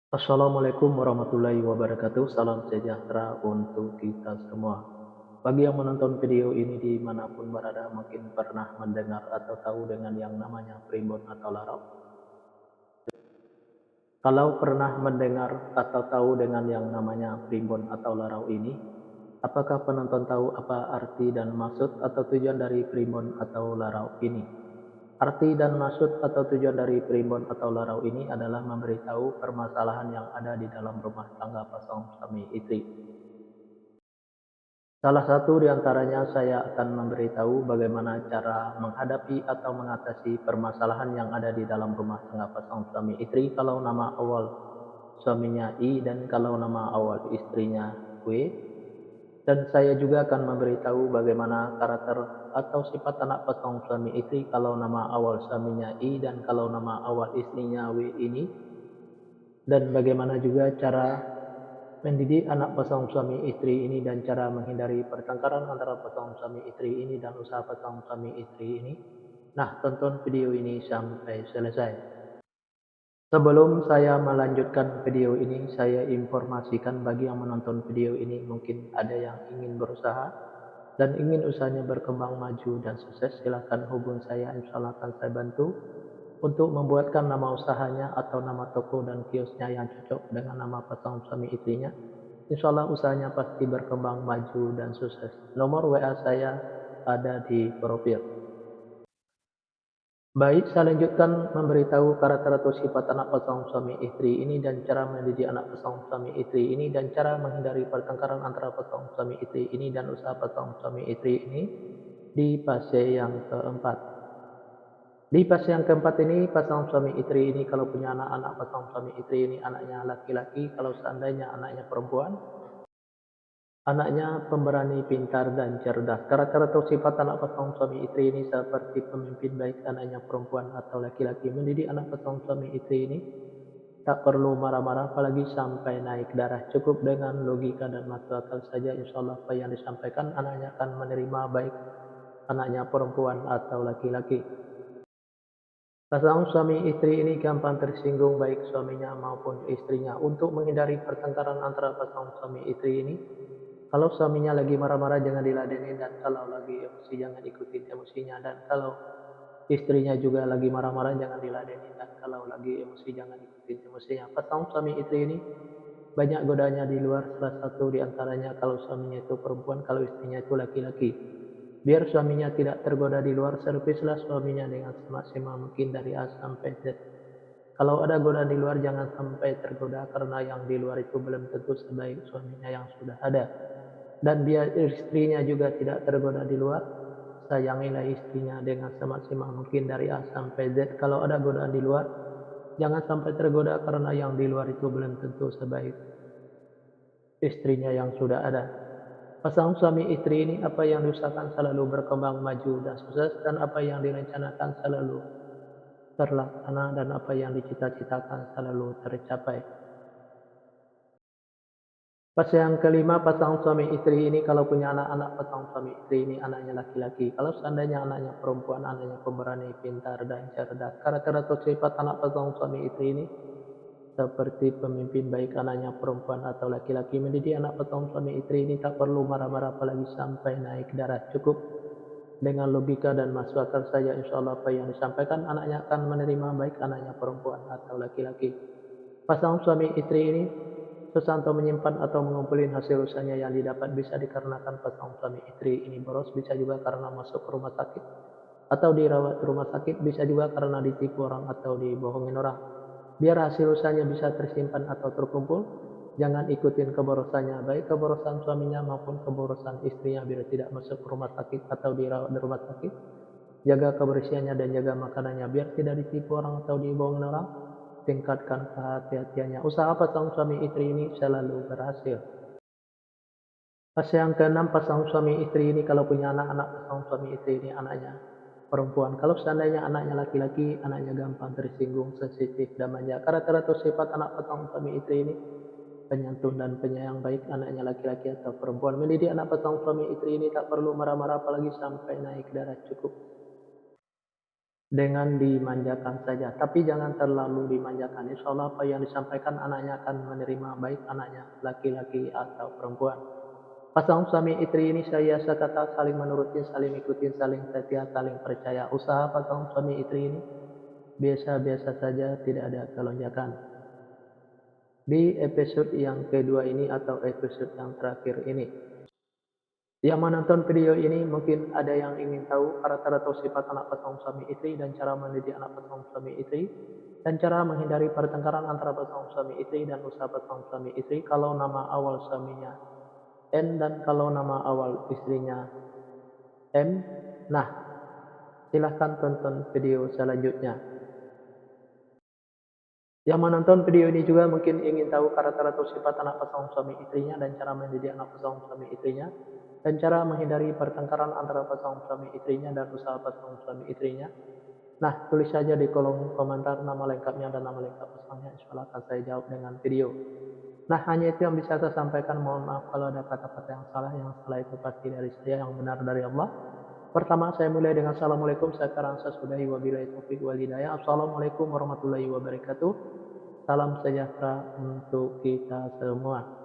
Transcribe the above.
Assalamualaikum warahmatullahi wabarakatuh. Salam sejahtera untuk kita semua. Bagi yang menonton video ini dimanapun berada, mungkin pernah mendengar atau tahu dengan yang namanya primbon atau larau. Kalau pernah mendengar atau tahu dengan yang namanya primbon atau larau ini, apakah penonton tahu apa arti dan maksud atau tujuan dari primbon atau larau ini? Arti dan maksud atau tujuan dari primbon atau larau ini adalah memberitahu permasalahan yang ada di dalam rumah tangga pasangan suami istri. Salah satu di antaranya saya akan memberitahu bagaimana cara menghadapi atau mengatasi permasalahan yang ada di dalam rumah tangga pasangan suami istri kalau nama awal suaminya I dan kalau nama awal istrinya W. Dan saya juga akan memberitahu bagaimana karakter atau sifat anak pasangan suami istri kalau nama awal suaminya I dan kalau nama awal istrinya W ini. Dan bagaimana juga cara mendidik anak pasangan suami istri ini dan cara menghindari pertengkaran antara pasangan suami istri ini dan usaha pasangan suami istri ini. Nah, tonton video ini sampai selesai. Sebelum saya melanjutkan video ini, saya informasikan bagi yang menonton video ini mungkin ada yang ingin berusaha dan ingin usahanya berkembang maju dan sukses. Silakan hubungi saya, insya Allah akan saya bantu untuk membuatkan nama usahanya atau nama toko dan kiosnya yang cocok dengan nama pasangan suami istrinya. Insya Allah usahanya pasti berkembang maju dan sukses. Nomor WA saya ada di profil. Baik, saya lanjutkan memberitahu karakter atau sifat anak pasangan suami istri ini dan cara mendidik anak pasangan suami istri ini dan cara menghindari pertengkaran antara pasangan suami istri ini dan usaha pasangan suami istri ini di fase yang keempat. Di fase yang keempat ini, pasangan suami istri ini kalau punya anak-anak pasangan suami istri ini anaknya laki-laki, kalau seandainya anaknya perempuan, anaknya pemberani, pintar, dan cerdas. Karakter atau sifat anak pasangan suami istri ini seperti pemimpin baik anaknya perempuan atau laki-laki. Mendidik anak pasangan suami istri ini tak perlu marah-marah apalagi sampai naik darah. Cukup dengan logika dan masuk akal saja insya Allah apa yang disampaikan anaknya akan menerima baik anaknya perempuan atau laki-laki. Pasangan suami istri ini gampang tersinggung baik suaminya maupun istrinya. Untuk menghindari pertengkaran antara pasangan suami istri ini, kalau suaminya lagi marah-marah jangan diladenin dan kalau lagi emosi jangan ikutin emosinya dan kalau istrinya juga lagi marah-marah jangan diladenin dan kalau lagi emosi jangan ikutin emosinya. Pasangan suami istri ini banyak godanya di luar, salah satu di antaranya kalau suaminya itu perempuan, kalau istrinya itu laki-laki. Biar suaminya tidak tergoda di luar, servislah suaminya dengan semaksimal mungkin dari A sampai Z. Kalau ada godaan di luar jangan sampai tergoda karena yang di luar itu belum tentu sebaik suaminya yang sudah ada. Dan biar istrinya juga tidak tergoda di luar, sayangilah istrinya dengan semaksimal mungkin dari A sampai Z. Kalau ada godaan di luar, jangan sampai tergoda karena yang di luar itu belum tentu sebaik istrinya yang sudah ada. Pasangan suami istri ini apa yang diusahakan selalu berkembang maju dan sukses dan apa yang direncanakan selalu terlaksana dan apa yang dicita-citakan selalu tercapai. Pas yang kelima, pasangan suami istri ini kalau punya anak-anak pasangan suami istri ini anaknya laki-laki. Kalau seandainya anaknya perempuan, anaknya pemberani, pintar, dan cerdas. Karakter atau sifat anak pasangan suami istri ini seperti pemimpin baik anaknya perempuan atau laki-laki. Mendidik anak pasangan suami istri ini tak perlu marah-marah apalagi sampai naik darah. Cukup dengan logika dan masuk akal saja insya Allah apa yang disampaikan anaknya akan menerima baik anaknya perempuan atau laki-laki. Pasangan suami istri ini sesanto menyimpan atau mengumpulkan hasil usahanya yang didapat bisa dikarenakan pasangan suami istri ini boros, bisa juga karena masuk ke rumah sakit atau dirawat di rumah sakit, bisa juga karena ditipu orang atau dibohongin orang. Biar hasil usahanya bisa tersimpan atau terkumpul, jangan ikutin keborosannya, baik keborosan suaminya maupun keborosan istrinya biar tidak masuk ke rumah sakit atau dirawat di rumah sakit. Jaga kebersihannya dan jaga makanannya biar tidak ditipu orang atau dibohongin orang. Tingkatkan kehati-hatiannya. Usaha pasangan suami istri ini selalu berhasil. Fase yang keenam, pasangan suami istri ini kalau punya anak-anak pasangan suami istri ini anaknya perempuan. Kalau seandainya anaknya laki-laki, anaknya gampang tersinggung, sensitif, dan manja. Karakter atau sifat anak pasangan suami istri ini penyantun dan penyayang baik anaknya laki-laki atau perempuan. Mendidik anak pasangan suami istri ini tak perlu marah-marah apalagi sampai naik darah. Cukup dengan dimanjakan saja, tapi jangan terlalu dimanjakan. Insya Allah apa yang disampaikan anaknya akan menerima, baik anaknya laki-laki atau perempuan. Pasangan suami istri ini saya sekata saling menuruti, saling ikuti, saling setia, saling percaya. Usaha pasangan suami istri ini biasa-biasa saja, tidak ada kelonjakan. Di episode yang kedua ini atau episode yang terakhir ini, yang menonton video ini mungkin ada yang ingin tahu karakter atau sifat anak pasangan suami istri dan cara mendidik anak pasangan suami istri dan cara menghindari pertengkaran antara pasangan suami istri dan usaha pasangan suami istri kalau nama awal suaminya N dan kalau nama awal istrinya M. Nah, silahkan tonton video selanjutnya. Yang menonton video ini juga mungkin ingin tahu karakter atau sifat anak pasangan suami istrinya dan cara mendidik anak pasangan suami istrinya dan cara menghindari pertengkaran antara pasangan suami istrinya dan usaha pasangan suami istrinya. Nah, tulis saja di kolom komentar nama lengkapnya dan nama lengkap pasangannya. Insya Allah akan saya jawab dengan video. Nah, hanya itu yang bisa saya sampaikan. Mohon maaf kalau ada kata-kata yang salah. Yang salah itu pasti dari saya, yang benar dari Allah. Pertama, saya mulai dengan Assalamualaikum. Sekarang saya sudahi wabillahi taufiq wal hidayah. Assalamualaikum warahmatullahi wabarakatuh. Salam sejahtera untuk kita semua.